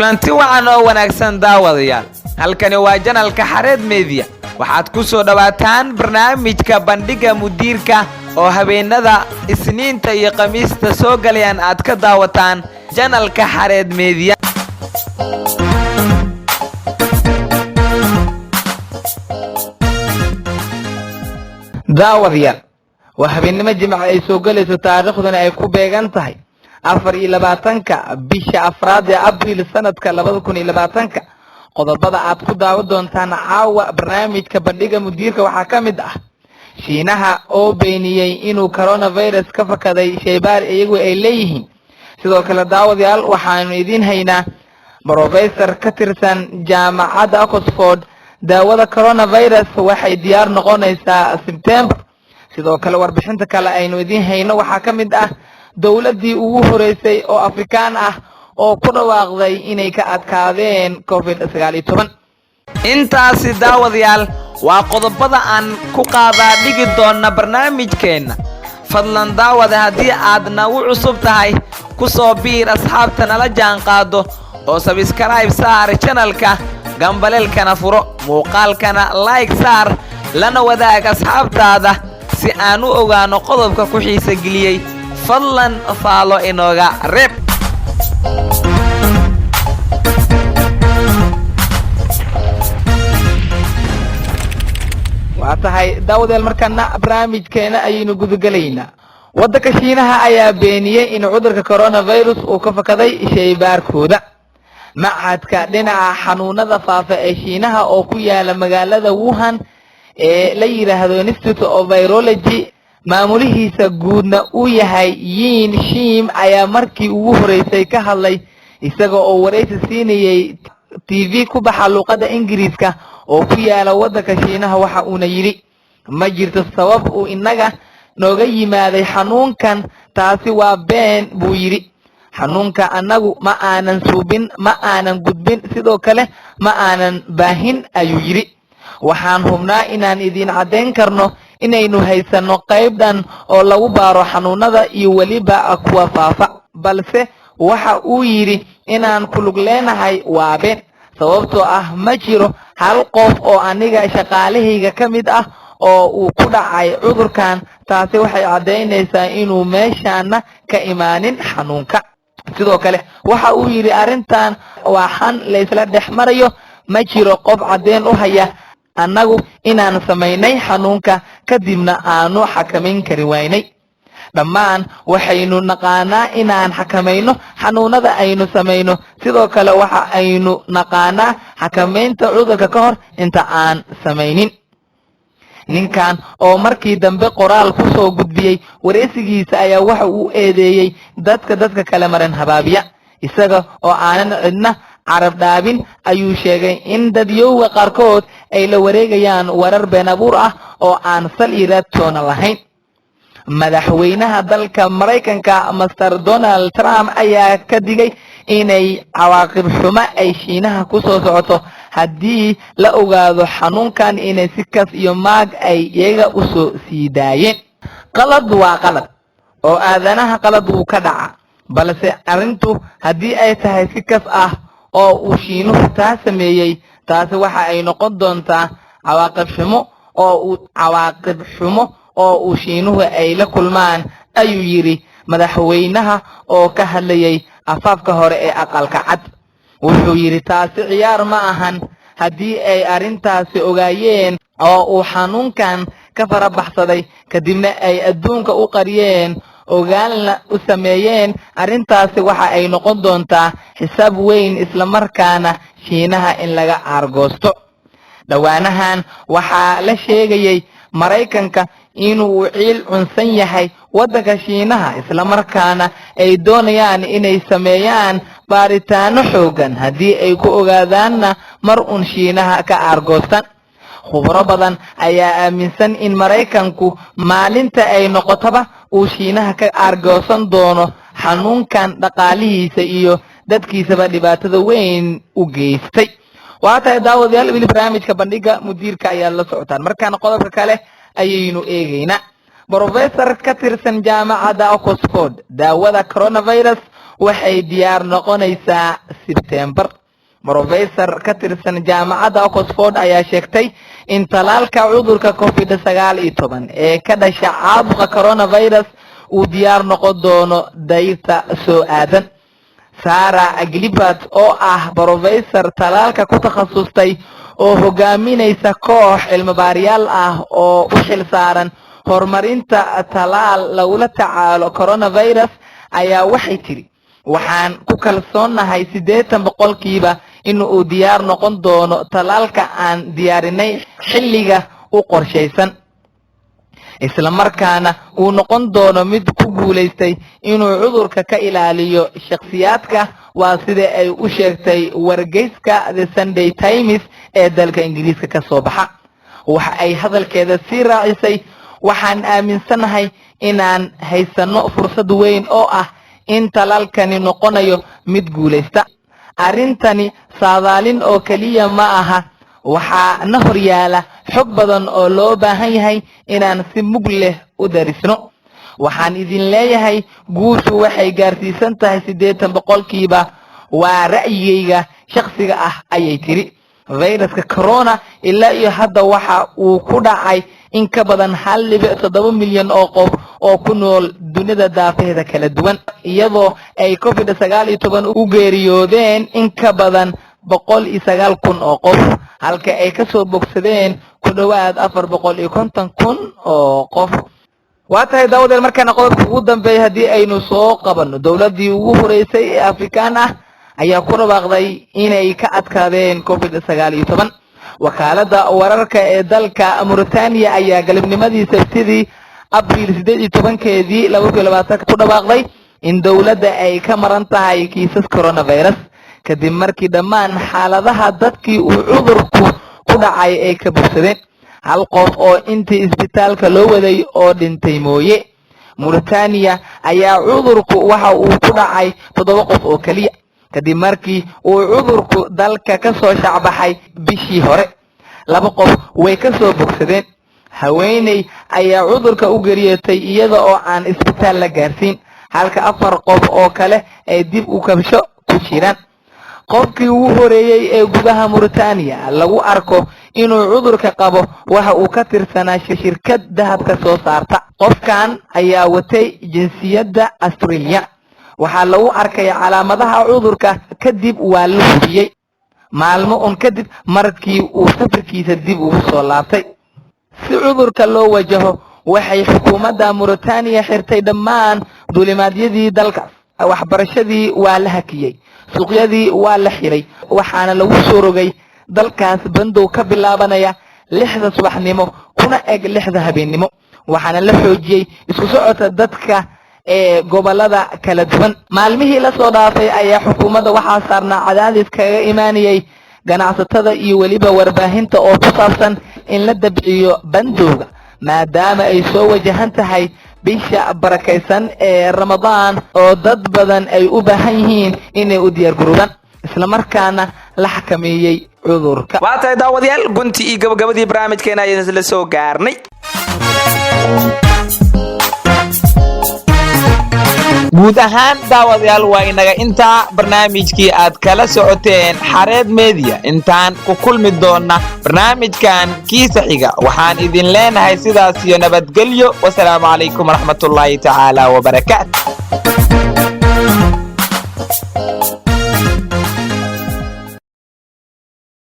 kulanti wacan oo wanaagsan daawadayaal halkani waa janalka Xareed Media waxaad ku soo dhawaataan barnaamijka bandhiga mudiirka oo habeenada Isniinta iyo Khamiista soo galayaan aad ka daawataan janalka Xareed Media daawadayaal waa habeenimo Jimcaha ay soo galayso taariikhduna ay ku beegan tahay 24 bisha afraad ee Abriil sanadka 2020 qodobada aad ku daawan doontaan caawa barnaamijka bandhiga mudiirka waxaa ka mid ah Shiinaha oo beeniyay inuu coronavirus ka fakaday shaybaar iyagu ay leeyihiin sidoo kale daawadayaal waxaanu idin haynaa professor ka tirsan jaamacadda Oxford daawada coronavirus waxay diyaar noqonaysaa September sidoo kale warbixinta kale aynu idin hayno waxaa ka mid ah dawladii ugu horeysay oo Afrikaan ah oo ku dhawaaqday inay ka adkaadeen COVID-19 intaasi daawadayaal waa qodobada aan ku qaadaa dhigi doona barnaamijkeena fadlan daawada haddii aad nagu cusub tahay ku soo biir asxaabta nala jaan qaado oo subscribe saar channelka gambaleelkana furo muuqaalkana like saar lana wadaag asxaabtaada si aan u ogaano qodobka ku xiisa geliyay fadlan faalo inooga reeb waa tahay daawadayaal markana barnaamijkeena ayaynu gudagalaynaa waddanka Shiinaha ayaa beeniyay in cudurka coronavirus uu ka fakaday shaybaarkooda macadka dhinaca xanuunada faafa ee Shiinaha oo ku yaala magaalada Wuhan ee la yiraahdo Institute of Virology maamulihiisa guudna uu yahay Yin Shim ayaa markii ugu horeysay ka hadlay isaga oo wareysi siinayay TV ku baxa luqadda Ingiriiska oo ku yaala waddanka Shiinaha waxa uu yiri ma jirto sabab uu inaga nooga yimaaday xanuunkan taasi waa been buu yiri xanuunka anagu ma aanan suubin ma aanan gudbin sidoo kale ma aanan baahin ayuu yiri waxaan hubnaa inaan idin cadeyn karno inaynu haysano qaybdan oo lagu baaro xanuunada iyo waliba kuwa faafa balse waxa uu yiri inaan ku lug leenahay waa been sababtoo ah ma jiro hal qof oo aniga shaqaalahayga ka mid ah oo uu ku dhacay cudurkan taasi waxay cadeynaysaa inuu meeshaana ka imaanin xanuunka sidoo kale waxa uu yiri arintan waxaan la isla dhexmarayo ma jiro qof cadeen u haya annagu inaan sameynay xanuunka kadibna aanu xakameyn kari waynay dhammaan waxaynu naqaanaa inaan xakamayno xanuunada aynu sameyno sidoo kale waxa aynu naqaanaa xakameynta cudurka ka hor inta aan sameynin ninkan oo markii dambe qoraal ku soo gudbiyay wareysigiisa ayaa waxa uu eedeeyay dadka kale maran habaabiya isaga oo aanan cidna carab dhaabin ayuu sheegay in dadyowga qaarkood ay la wareegayaan warar been abuur ah oo aan sal iyo raad toona lahayn madaxweynaha dalka Mareykanka Mr. Donald Trump ayaa ka digay inay cawaaqib xumo ay Shiinaha ku soo socoto haddii la ogaado xanuunkan inay si kas iyo maag ay iyaga u soo siidayeen qalad waa qalad oo aadanaha qalad uu ka dhaca balse arintu haddii ay tahay si kas ah oo uu Shiinuhu taa sameeyay taasi waxa ay noqon doontaa cawaaqib xumo oo uu Shiinuhu ay la kulmaan ayuu yiri madaxweynaha oo ka hadlayay afaafka hore ee aqalka cad wuxuu yiri taasi ciyaar ma ahan haddii ay arintaasi ogaayeen oo uu xanuunkan ka farabaxsaday kadibna ay adduunka u qariyeen ogaanna u sameeyeen arintaasi waxa ay noqon doontaa xisaab weyn isla markaana Shiinaha in laga argoosto dhawaanahan waxa la sheegayay Mareykanka inuu ciil cunsan yahay waddanka Shiinaha isla markaana ay doonayaan inay sameeyaan baaritaano xoogan haddii ay ku ogaadaanna mar un Shiinaha ka argoostan khubaro badan ayaa aaminsan in Mareykanku maalinta ay noqotaba uu Shiinaha ka argoosan doono xanuunkan dhaqaalihiisa iyo dadkiisaba dhibaatada weyn u geystay waata daawadayaal wili barnaamijka bandhiga mudiirka ayaa la socotaan markaan qodobka kale ayaynu eegaynaa professor ka tirsan jaamacadda Oxford daawada coronavirus waxay diyaar noqonaysaa September. Professor ka tirsan jaamacadda Oxford ayaa sheegtay in talaalka cudurka COVID-19 ee ka dhasha caabuqa coronavirus uu diyaar noqon doono dayrta soo aadan. Sarah Gilbert oo ah professor talaalka ku takhasustay oo hogaaminaysa koox cilmi-baarayaal ah oo u xil saaran horumarinta talaal lagula tacaalo coronavirus ayaa waxay tiri waxaan ku kalsoonahay 80% in uu diyaar noqon doono talaalka aan diyaarinay xilliga u qorshaysan, isla markaana uu noqon doono mid ku guuleystay inuu cudurka ka ilaaliyo shakhsiyaadka. waa sida ay u sheegtay wargeyska The Sunday Times ee dalka Ingiriiska ka soo baxa. waxa ay hadalkeeda sii raacisay waxaan aaminsanahay inaan haysano fursad weyn oo ah in talaalkani noqonayo mid guuleysta. arrintani saadaalin oo kaliya ma aha, waxaa na horyaala xog badan oo loo baahan yahay inaan si mug leh u darisno. waxaan idin leeyahay guushu waxay gaarsiisan tahay 80%. waa ra'yigayga shakhsiga ah ayay tiri. fayraska corona ilaa iyo hadda waxa uu ku dhacay in ka badan 1.7 milyan oo qof oo ku nool dunida daafaheeda kala duwan, iyadoo ay COVID-19 u geeriyoodeen in ka badan 109,000 oo qof, halka ay ka soo bogsadeen ku dhawaad 450,000 oo qof. waa tahay daawadeel markaana qodobka ugu dambeeya haddii aynu soo qabanno, dowladdii ugu horeysay ee Afrikaan ah ayaa ku dhawaaqday inay ka adkaadeen COVID-19. wakaaladda wararka ee dalka Mauritania ayaa galabnimadii Sabtidii Abriil 18-keedii 2020 ku dhawaaqday in dowladda ay ka maran tahay kiisas coronavirus kadib markii dhammaan xaaladaha dadkii uu cudurku ku dhacay ay ka bogsadeen. hal qof oo intii isbitaalka loo waday oo dhintay mooye. Mauritania ayaa cudurku waxa uu ku dhacay 7 qof oo kaliya kadib markii uu cudurku dalka ka soo shacbaxay bishii hore. 2 qof way ka soo bogsadeen. haweeney ayaa cudurka u geeriyootay iyada oo aan isbitaal la gaarsiin, halka 4 qof oo kale ay dib u kabsho ku jiraan. qofkii ugu horeeyay ee gudaha Mauritania lagu arko inuu cudurka qabo waxa uu ka tirsanaa shirkad dahabka soo saarta. qofkan ayaa watay jinsiyadda Australia. waxaa lagu arkay calaamadaha cudurka kadib waa la hubiyay maalmo un kadib markii uu safarkiisa dib ugu soo laabtay. si cudurka loo wajaho waxay xukuumadda Mauritania xirtay dhammaan duulimaadyadii dalkaas. waxbarashadii waa la hakiyay, suuqyadii waa la xiray, waxaana lagu soo rogay dalkaas bandow ka bilaabanaya 6 subaxnimo kuna eg 6 habeenimo. waxaana la xoojiyay isku socodka dadka ee gobolada kala duwan. maalmihii la soo dhaafay ayaa xukuumadda waxaa saarnaa cadaadis kaga imaanayay ganacsatada iyo weliba warbaahinta oo ku saabsan in la dabciyo bandowga maadaama ay soo wajahan tahay bisha barakaysan ee Ramadaan oo dad badan ay u baahan yihiin inay u diyaar garoobaan isla markaana la xakameeyay cudurka. waa tahay daawadayaal gunti iyo gabagabadii barnaamijkeena ayaan isla soo gaarnay. guud ahaan daawadayaal waa inaga intaa barnaamijkii aad kala socoteen Xareed Media. intaan ku kulmi doona barnaamijkan kiisa xiga waxaan idin leenahay sidaas iyo nabadgelyo. wassalaamu calaykum waraxmatullaahi tacaala wabarakaatu.